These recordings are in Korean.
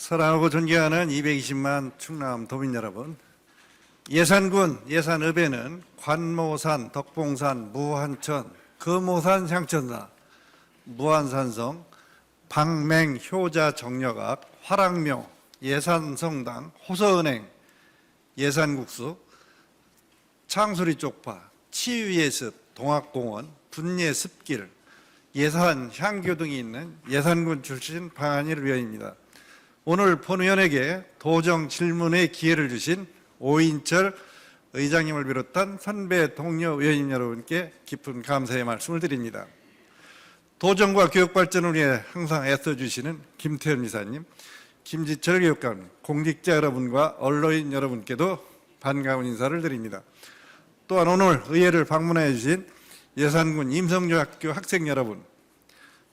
사랑하고 존경하는 220만 충남 도민 여러분, 예산군 예산읍에는 관모산, 덕봉산, 무한천, 금오산 향천사, 무한산성, 방맹, 효자 정력악, 화랑묘, 예산성당, 호서은행, 예산국수, 창수리 쪽파, 치유의 습, 동학공원, 분예습길, 예산 향교 등이 있는 예산군 출신 방한일 의원입니다. 오늘 본 의원에게 도정 질문의 기회를 주신 오인철 의장님을 비롯한 선배 동료 의원님 여러분께 깊은 감사의 말씀을 드립니다. 도정과 교육 발전을 위해 항상 애써주시는 김태현 이사님, 김지철 교육감, 공직자 여러분과 언론인 여러분께도 반가운 인사를 드립니다. 또한 오늘 의회를 방문해 주신 예산군 임성중학교 학생 여러분,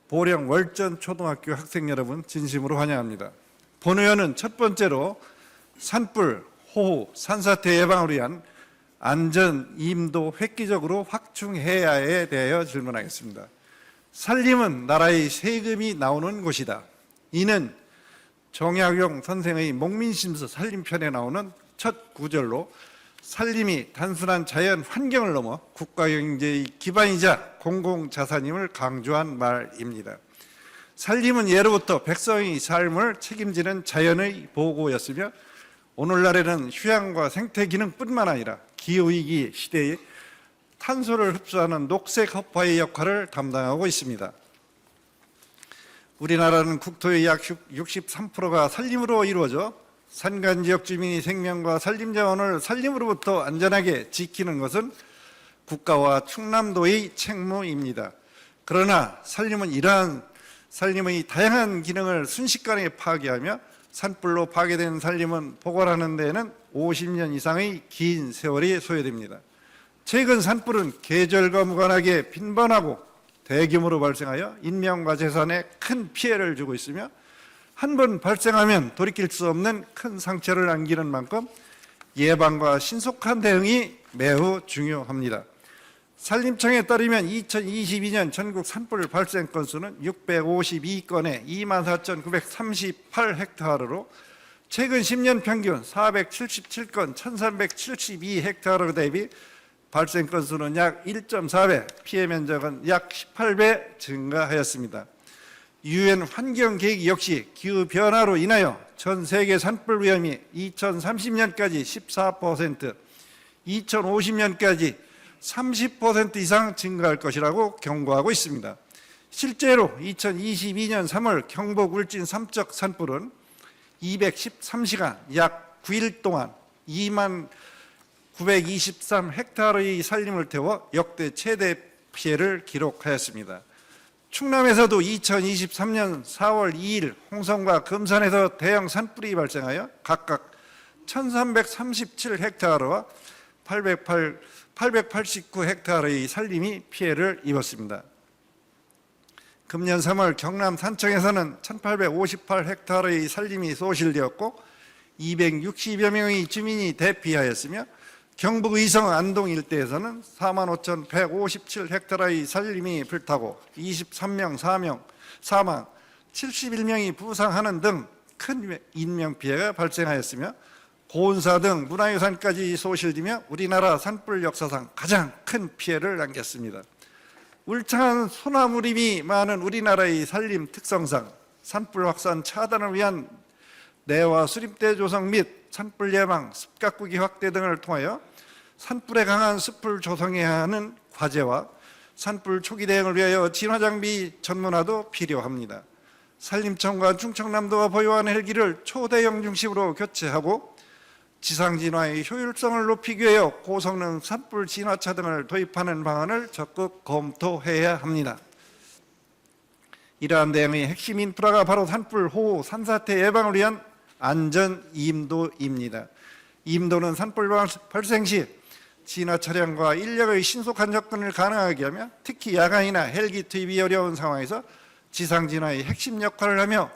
보령 월전 초등학교 학생 여러분 진심으로 환영합니다. 본 의원은 첫 번째로 산불, 호우, 산사태 예방을 위한 안전 임도 획기적으로 확충해야에 대하여 질문하겠습니다. 산림은 나라의 세금이 나오는 곳이다. 이는 정약용 선생의 목민심서 산림편에 나오는 첫 구절로 산림이 단순한 자연 환경을 넘어 국가경제의 기반이자 공공자산임을 강조한 말입니다. 산림은 예로부터 백성의 삶을 책임지는 자연의 보고였으며 오늘날에는 휴양과 생태 기능뿐만 아니라 기후위기 시대에 탄소를 흡수하는 녹색 허파의 역할을 담당하고 있습니다. 우리나라는 국토의 약 63%가 산림으로 이루어져 산간지역 주민의 생명과 산림자원을 산림으로부터 안전하게 지키는 것은 국가와 충남도의 책무입니다. 그러나 산림은 이러한 산림의 다양한 기능을 순식간에 파괴하며 산불로 파괴된 산림은 복원하는 데에는 50년 이상의 긴 세월이 소요됩니다. 최근 산불은 계절과 무관하게 빈번하고 대규모로 발생하여 인명과 재산에 큰 피해를 주고 있으며 한 번 발생하면 돌이킬 수 없는 큰 상처를 남기는 만큼 예방과 신속한 대응이 매우 중요합니다. 산림청에 따르면 2022년 전국 산불 발생 건수는 652건에 24,938헥타르로 최근 10년 평균 477건 1,372헥타르 대비 발생 건수는 약 1.4배, 피해 면적은 약 18배 증가하였습니다. 유엔 환경계획 역시 기후변화로 인하여 전 세계 산불 위험이 2030년까지 14%, 2050년까지 30% 이상 증가할 것이라고 경고하고 있습니다. 실제로 2022년 3월 경북 울진 삼척 산불은 213시간 약 9일 동안 2만 923헥타르의 산림을 태워 역대 최대 피해를 기록하였습니다. 충남에서도 2023년 4월 2일 홍성과 금산에서 대형 산불이 발생하여 각각 1,337헥타르와 889헥타르의 산림이 피해를 입었습니다. 금년 3월 경남 산청에서는 1,858헥타르의 산림이 소실되었고 260여 명의 주민이 대피하였으며 경북 의성 안동 일대에서는 45,157헥타르의 산림이 불타고 23명 사망, 71명이 부상하는 등 큰 인명피해가 발생하였으며 고운사 등 문화유산까지 소실되며 우리나라 산불 역사상 가장 큰 피해를 남겼습니다. 울창한 소나무림이 많은 우리나라의 산림 특성상 산불 확산 차단을 위한 내와 수립대 조성 및 산불 예방, 습 가꾸기 확대 등을 통하여 산불에 강한 숲을 조성해야 하는 과제와 산불 초기 대응을 위하여 진화장비 전문화도 필요합니다. 산림청과 충청남도가 보유한 헬기를 초대형 중심으로 교체하고 지상진화의 효율성을 높이기 위하여 고성능 산불 진화차 등을 도입하는 방안을 적극 검토해야 합니다. 이러한 대응의 핵심 인프라가 바로 산불, 호우, 산사태 예방을 위한 안전 임도입니다. 임도는 산불 발생 시 진화 차량과 인력의 신속한 접근을 가능하게 하며 특히 야간이나 헬기 투입이 어려운 상황에서 지상 진화의 핵심 역할을 하며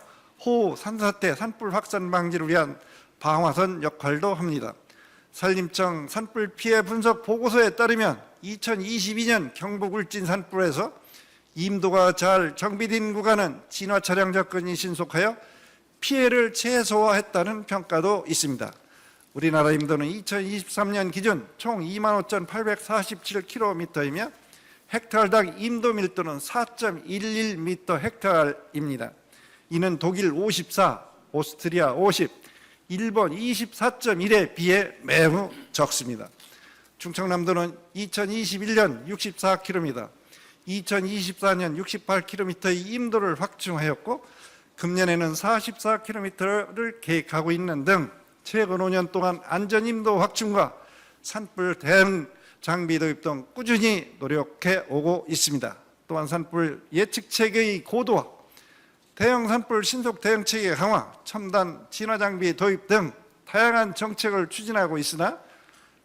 호우, 산사태, 산불 확산 방지를 위한 방화선 역할도 합니다. 산림청 산불 피해 분석 보고서에 따르면 2022년 경북 울진 산불에서 임도가 잘 정비된 구간은 진화 차량 접근이 신속하여 피해를 최소화했다는 평가도 있습니다. 우리나라 임도는 2023년 기준 총 25,847km이며 헥타르당 임도 밀도는 4.11m/헥타르입니다. 이는 독일 54, 오스트리아 50, 일본 24.1에 비해 매우 적습니다. 충청남도는 2021년 64km, 2024년 68km의 임도를 확충하였고 금년에는 44km를 계획하고 있는 등 최근 5년 동안 안전임도 확충과 산불 대응 장비 도입 등 꾸준히 노력해 오고 있습니다. 또한 산불 예측 체계의 고도화, 대형 산불 신속 대응 체계 강화, 첨단 진화 장비 도입 등 다양한 정책을 추진하고 있으나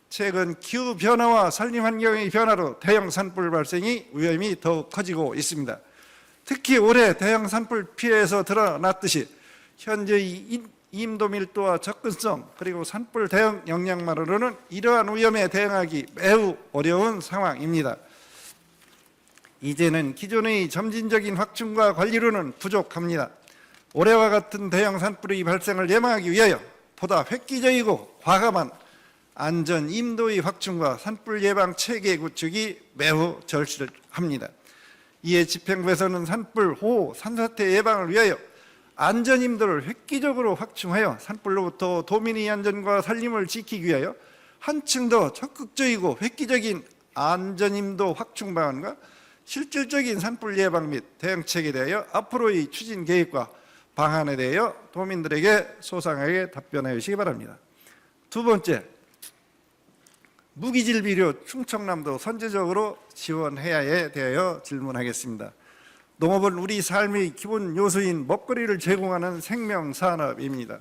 최근 기후 변화와 산림 환경의 변화로 대형 산불 발생이 위험이 더욱 커지고 있습니다. 특히 올해 대형 산불 피해에서 드러났듯이 현재의 임도 밀도와 접근성 그리고 산불 대응 역량만으로는 이러한 위험에 대응하기 매우 어려운 상황입니다. 이제는 기존의 점진적인 확충과 관리로는 부족합니다. 올해와 같은 대형 산불의 발생을 예방하기 위하여 보다 획기적이고 과감한 안전 임도의 확충과 산불 예방 체계 구축이 매우 절실합니다. 이에 집행부에서는 산불, 호우, 산사태 예방을 위하여 안전 임도를 획기적으로 확충하여 산불로부터 도민의 안전과 살림을 지키기 위하여 한층 더 적극적이고 획기적인 안전 임도 확충 방안과 실질적인 산불 예방 및 대응 체계에 대하여 앞으로의 추진 계획과 방안에 대하여 도민들에게 소상하게 답변해 주시기 바랍니다. 두 번째, 무기질 비료 충청남도 선제적으로 지원해야에 대하여 질문하겠습니다. 농업은 우리 삶의 기본 요소인 먹거리를 제공하는 생명산업입니다.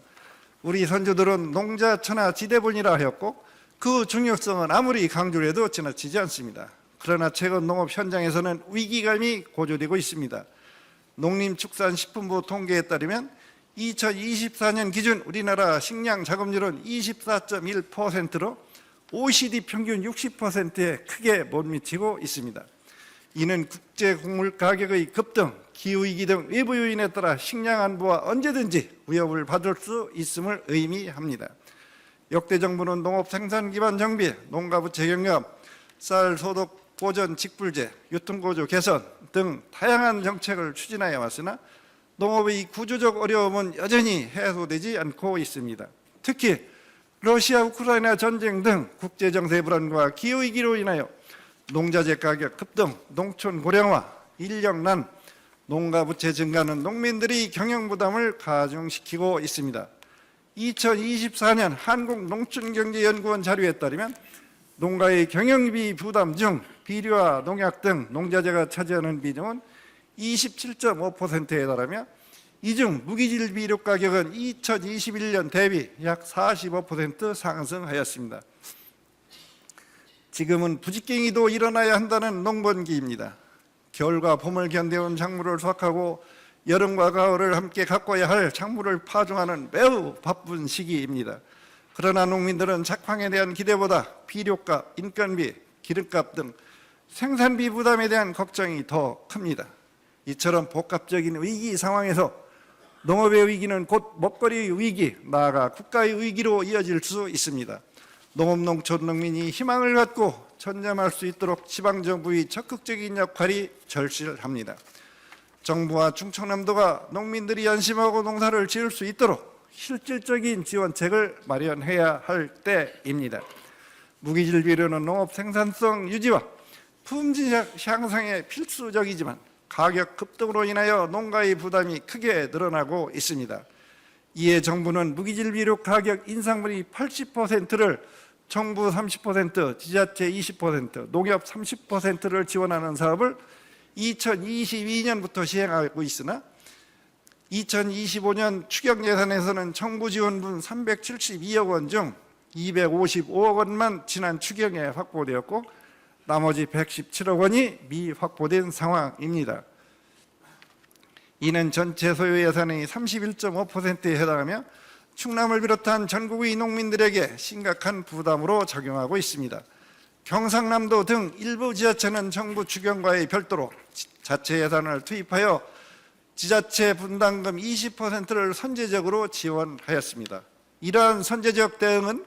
우리 선조들은 농자 천하 지대본이라 하였고 그 중요성은 아무리 강조를 해도 지나치지 않습니다. 그러나 최근 농업 현장에서는 위기감이 고조되고 있습니다. 농림축산식품부 통계에 따르면 2024년 기준 우리나라 식량 작업률은 24.1%로 OECD 평균 60%에 크게 못 미치고 있습니다. 이는 국제 곡물 가격의 급등, 기후위기 등 외부 요인에 따라 식량 안보와 언제든지 위협을 받을 수 있음을 의미합니다. 역대 정부는 농업 생산 기반 정비, 농가부 재경영, 쌀 소득 보전 직불제, 유통구조 개선 등 다양한 정책을 추진하여 왔으나 농업의 구조적 어려움은 여전히 해소되지 않고 있습니다. 특히 러시아 우크라이나 전쟁 등 국제정세 불안과 기후위기로 인하여 농자재 가격 급등, 농촌 고령화, 인력난, 농가 부채 증가는 농민들의 경영 부담을 가중시키고 있습니다. 2024년 한국농촌경제연구원 자료에 따르면 농가의 경영비 부담 중 비료와 농약 등 농자재가 차지하는 비중은 27.5%에 달하며 이 중 무기질 비료 가격은 2021년 대비 약 45% 상승하였습니다. 지금은 부직갱이도 일어나야 한다는 농번기입니다. 겨울과 봄을 견뎌온 작물을 수확하고 여름과 가을을 함께 가꿔야 할 작물을 파종하는 매우 바쁜 시기입니다. 그러나 농민들은 작황에 대한 기대보다 비료값, 인건비, 기름값 등 생산비 부담에 대한 걱정이 더 큽니다. 이처럼 복합적인 위기 상황에서 농업의 위기는 곧 먹거리의 위기, 나아가 국가의 위기로 이어질 수 있습니다. 농업, 농촌, 농민이 희망을 갖고 전념할 수 있도록 지방정부의 적극적인 역할이 절실합니다. 정부와 충청남도가 농민들이 안심하고 농사를 지을 수 있도록 실질적인 지원책을 마련해야 할 때입니다. 무기질 비료는 농업 생산성 유지와 품질 향상에 필수적이지만 가격 급등으로 인하여 농가의 부담이 크게 늘어나고 있습니다. 이에 정부는 무기질 비료 가격 인상분의 80%를 정부 30%, 지자체 20%, 농협 30%를 지원하는 사업을 2022년부터 시행하고 있으나 2025년 추경 예산에서는 정부 지원분 372억 원 중 255억 원만 지난 추경에 확보되었고 나머지 117억 원이 미확보된 상황입니다. 이는 전체 소요 예산의 31.5%에 해당하며 충남을 비롯한 전국의 농민들에게 심각한 부담으로 작용하고 있습니다. 경상남도 등 일부 지자체는 정부 추경과의 별도로 자체 예산을 투입하여 지자체 분담금 20%를 선제적으로 지원하였습니다. 이러한 선제적 대응은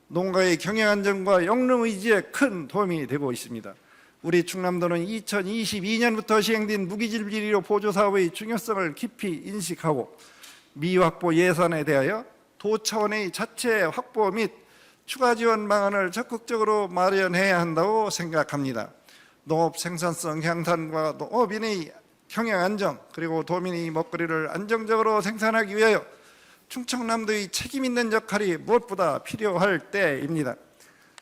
농가의 경영 안정과 영농 의지에 큰 도움이 되고 있습니다. 우리 충남도는 2022년부터 시행된 무기질 비료 보조 사업의 중요성을 깊이 인식하고 미 확보 예산에 대하여 도 차원의 자체 확보 및 추가 지원 방안을 적극적으로 마련해야 한다고 생각합니다. 농업 생산성 향상과 농업인의 경영 안정 그리고 도민의 먹거리를 안정적으로 생산하기 위하여 충청남도의 책임 있는 역할이 무엇보다 필요할 때입니다.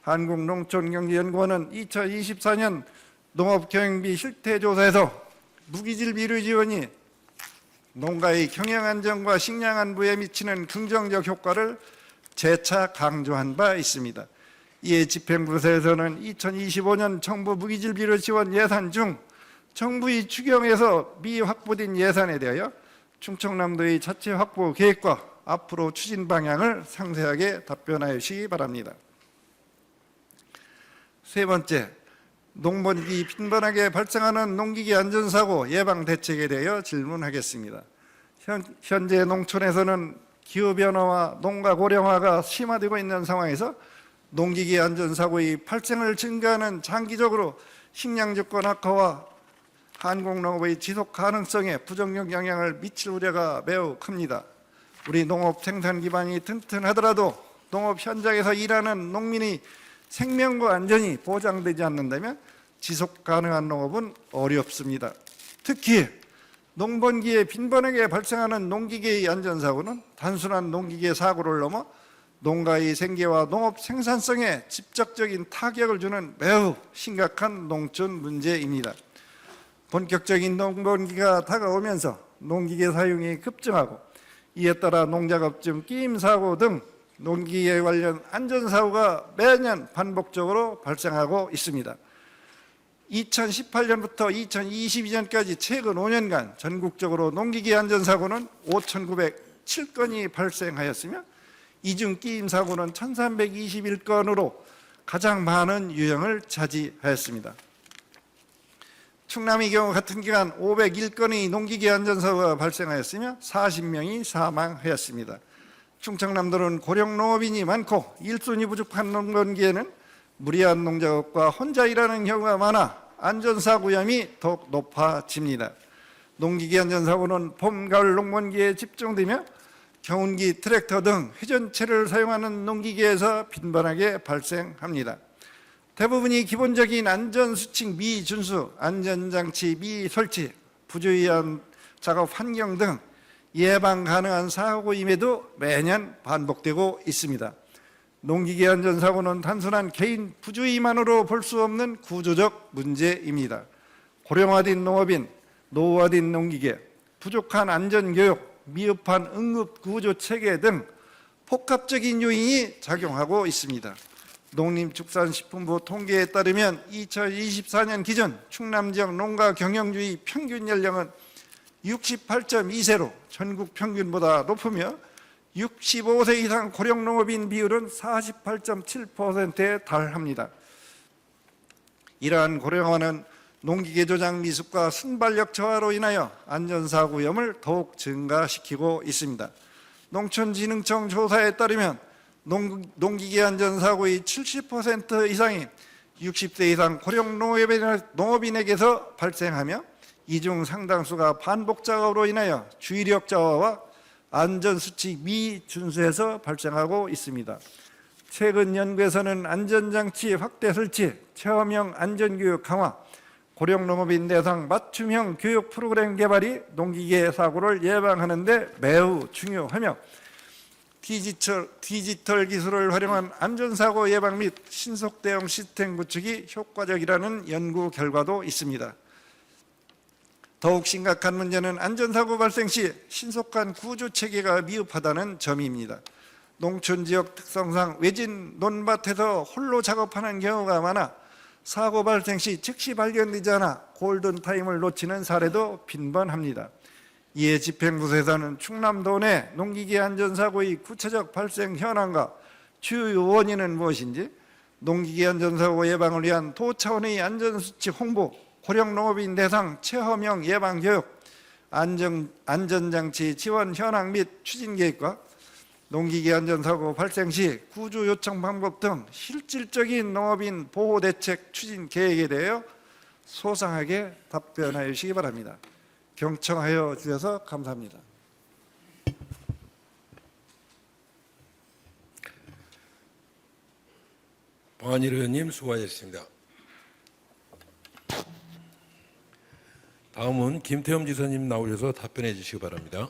한국농촌경제연구원은 2024년 농업경영비 실태조사에서 무기질 비료 지원이 농가의 경영 안정과 식량 안보에 미치는 긍정적 효과를 재차 강조한 바 있습니다. 이에 집행부에서는 2025년 정부 무기질 비료 지원 예산 중 정부의 추경에서 미확보된 예산에 대하여 충청남도의 자체 확보 계획과 앞으로 추진 방향을 상세하게 답변하시기 바랍니다. 세 번째, 농번기 빈번하게 발생하는 농기계 안전사고 예방 대책에 대하여 질문하겠습니다. 현재 농촌에서는 기후변화와 농가 고령화가 심화되고 있는 상황에서 농기계 안전사고의 발생을 증가하는 장기적으로 식량 조건 악화와 한국농업의 지속 가능성에 부정적 영향을 미칠 우려가 매우 큽니다. 우리 농업 생산 기반이 튼튼하더라도 농업 현장에서 일하는 농민의 생명과 안전이 보장되지 않는다면 지속 가능한 농업은 어렵습니다. 특히 농번기에 빈번하게 발생하는 농기계의 안전사고는 단순한 농기계 사고를 넘어 농가의 생계와 농업 생산성에 직접적인 타격을 주는 매우 심각한 농촌 문제입니다. 본격적인 농번기가 다가오면서 농기계 사용이 급증하고 이에 따라 농작업중 끼임 사고 등 농기계 관련 안전사고가 매년 반복적으로 발생하고 있습니다. 2018년부터 2022년까지 최근 5년간 전국적으로 농기계 안전사고는 5,907건이 발생하였으며 이중 끼임 사고는 1,321건으로 가장 많은 유형을 차지하였습니다. 충남의 경우 같은 기간 501건의 농기계 안전사고가 발생하였으며 40명이 사망하였습니다. 충청남도는 고령 농업인이 많고 일손이 부족한 농번기에는 무리한 농작업과 혼자 일하는 경우가 많아 안전사고 위험이 더욱 높아집니다. 농기계 안전사고는 봄, 가을 농번기에 집중되며 경운기, 트랙터 등 회전체를 사용하는 농기계에서 빈번하게 발생합니다. 대부분이 기본적인 안전수칙 미준수, 안전장치 미설치, 부주의한 작업 환경 등 예방 가능한 사고임에도 매년 반복되고 있습니다. 농기계 안전사고는 단순한 개인 부주의만으로 볼 수 없는 구조적 문제입니다. 고령화된 농업인, 노후화된 농기계, 부족한 안전교육, 미흡한 응급구조체계 등 복합적인 요인이 작용하고 있습니다. 농림축산식품부 통계에 따르면 2024년 기준 충남 지역 농가 경영주의 평균 연령은 68.2세로 전국 평균보다 높으며 65세 이상 고령 농업인 비율은 48.7%에 달합니다. 이러한 고령화는 농기계 조작 미숙과 순발력 저하로 인하여 안전사고 위험을 더욱 증가시키고 있습니다. 농촌진흥청 조사에 따르면 농기계 안전사고의 70% 이상이 60세 이상 고령 농업인에게서 발생하며 이 중 상당수가 반복 작업으로 인하여 주의력 저하와 안전수칙 미준수에서 발생하고 있습니다. 최근 연구에서는 안전장치 확대 설치, 체험형 안전교육 강화, 고령 농업인 대상 맞춤형 교육 프로그램 개발이 농기계 사고를 예방하는 데 매우 중요하며 디지털 기술을 활용한 안전사고 예방 및 신속 대응 시스템 구축이 효과적이라는 연구 결과도 있습니다. 더욱 심각한 문제는 안전사고 발생 시 신속한 구조체계가 미흡하다는 점입니다. 농촌 지역 특성상 외진 논밭에서 홀로 작업하는 경우가 많아 사고 발생 시 즉시 발견되지 않아 골든타임을 놓치는 사례도 빈번합니다. 이에 집행부에서는 충남도 내 농기계 안전사고의 구체적 발생 현황과 주요 원인은 무엇인지, 농기계 안전사고 예방을 위한 도 차원의 안전수칙 홍보, 고령 농업인 대상 체험형 예방교육, 안전장치 지원 현황 및 추진 계획과 농기계 안전사고 발생 시 구조 요청 방법 등 실질적인 농업인 보호 대책 추진 계획에 대하여 소상하게 답변하여 주시기 바랍니다. 경청하여 주셔서 감사합니다. 방한일 의원님 수고하셨습니다. 다음은 김태흠 지사님 나오셔서 답변해 주시기 바랍니다.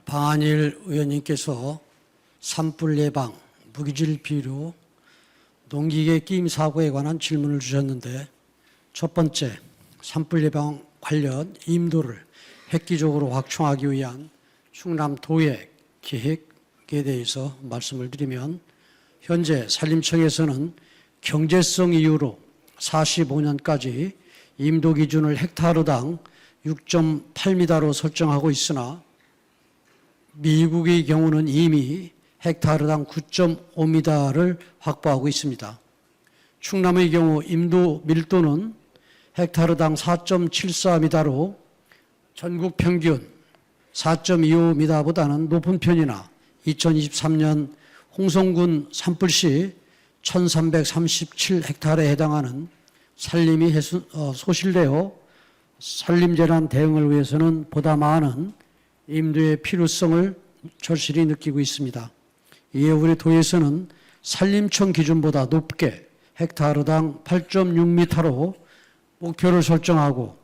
방한일 의원님께서 산불 예방, 무기질 비료, 농기계 끼임 사고에 관한 질문을 주셨는데, 첫 번째, 산불 예방 관련 임도를 획기적으로 확충하기 위한 충남도의 계획에 대해서 말씀을 드리면, 현재 산림청에서는 경제성 이유로 45년까지 임도 기준을 헥타르당 6.8m로 설정하고 있으나 미국의 경우는 이미 헥타르당 9.5m를 확보하고 있습니다. 충남의 경우 임도 밀도는 헥타르당 4.74m로 전국 평균 4.25m보다는 높은 편이나 2023년 홍성군 산불시 1337헥타르에 해당하는 산림이 소실되어 산림재난 대응을 위해서는 보다 많은 임도의 필요성을 절실히 느끼고 있습니다. 이에 우리 도에서는 산림청 기준보다 높게 헥타르당 8.6m로 목표를 설정하고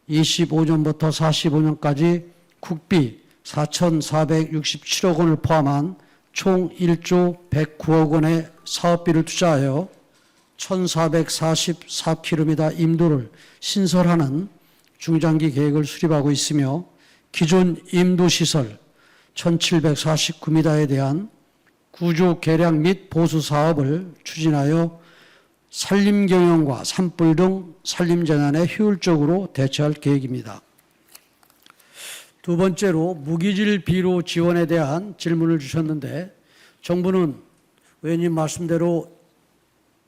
25년부터 45년까지 국비 4,467억 원을 포함한 총 1조 109억 원의 사업비를 투자하여 1,444km 임도를 신설하는 중장기 계획을 수립하고 있으며, 기존 임도시설 1,749m에 대한 구조 개량 및 보수 사업을 추진하여 산림 경영과 산불 등 산림 재난에 효율적으로 대처할 계획입니다. 두 번째로 무기질 비료 지원에 대한 질문을 주셨는데, 정부는 의원님 말씀대로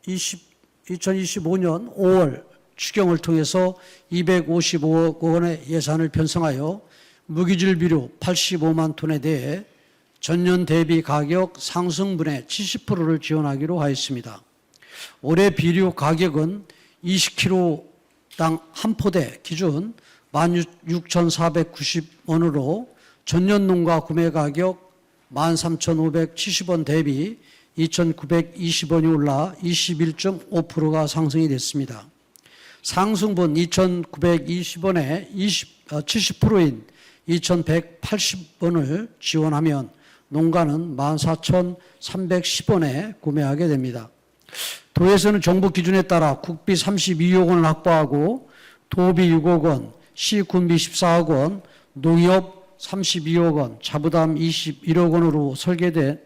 2025년 5월 추경을 통해서 255억 원의 예산을 편성하여 무기질 비료 85만 톤에 대해 전년 대비 가격 상승분의 70%를 지원하기로 하였습니다. 올해 비료 가격은 20kg당 한 포대 기준 16,490원으로 전년 농가 구매 가격 13,570원 대비 2,920원이 올라 21.5%가 상승이 됐습니다. 상승분 2,920원에 70%인 2,180원을 지원하면 농가는 14,310원에 구매하게 됩니다. 도에서는 정부 기준에 따라 국비 32억 원을 확보하고 도비 6억 원, 시군비 14억 원, 농협 32억 원, 자부담 21억 원으로 설계된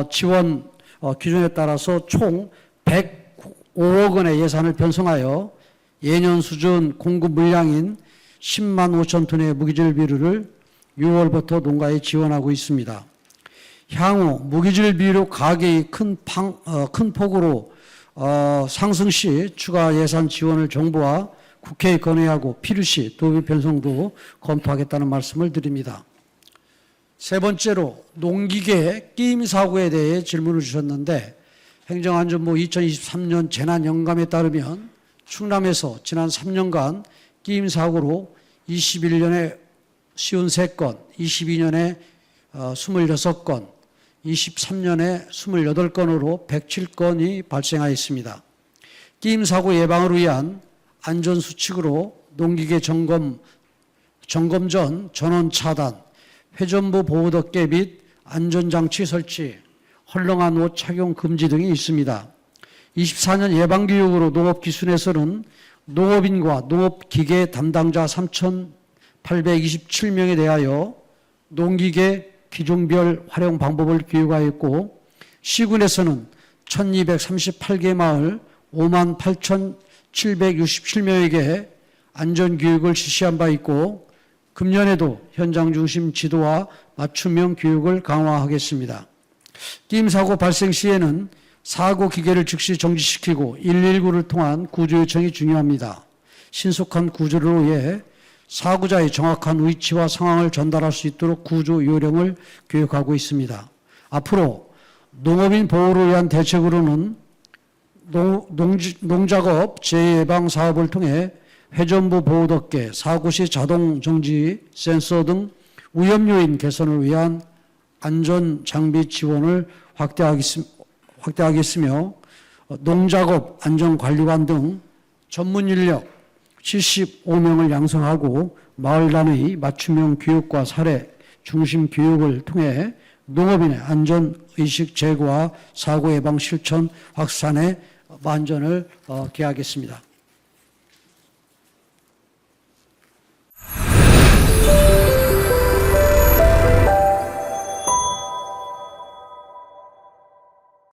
지원 기준에 따라서 총 105억 원의 예산을 편성하여 예년 수준 공급 물량인 10만 5천 톤의 무기질 비료를 6월부터 농가에 지원하고 있습니다. 향후 무기질 비료 가격이 큰 폭으로 상승 시 추가 예산 지원을 정부와 국회에 건의하고 필요시 도입 변성도 검토하겠다는 말씀을 드립니다. 세 번째로 농기계 끼임 사고에 대해 질문을 주셨는데, 행정안전부 2023년 재난연감에 따르면 충남에서 지난 3년간 끼임 사고로 21년에 53건, 22년에 26건, 23년에 28건으로 107건이 발생하였습니다. 끼임 사고 예방을 위한 안전수칙으로 농기계 점검 전 전원 차단, 회전부 보호 덮개 및 안전장치 설치, 헐렁한 옷 착용 금지 등이 있습니다. 24년 예방교육으로 농업기술에서는 농업인과 농업기계 담당자 3,827명에 대하여 농기계 기종별 활용 방법을 교육하였고, 시군에서는 1,238개 마을 58,767명에게 안전교육을 실시한 바 있고, 금년에도 현장 중심 지도와 맞춤형 교육을 강화하겠습니다. 끼임 사고 발생 시에는 사고 기계를 즉시 정지시키고 119를 통한 구조 요청이 중요합니다. 신속한 구조를 위해 사고자의 정확한 위치와 상황을 전달할 수 있도록 구조 요령을 교육하고 있습니다. 앞으로 농업인 보호를 위한 대책으로는 농작업 재해예방 사업을 통해 회전부 보호덮개, 사고 시 자동 정지 센서 등 위험 요인 개선을 위한 안전 장비 지원을 확대하겠으며 농작업 안전관리관 등 전문 인력 75명을 양성하고 마을 단위 맞춤형 교육과 사례 중심 교육을 통해 농업인의 안전의식 제고와 사고 예방 실천 확산에 만전을 기하겠습니다.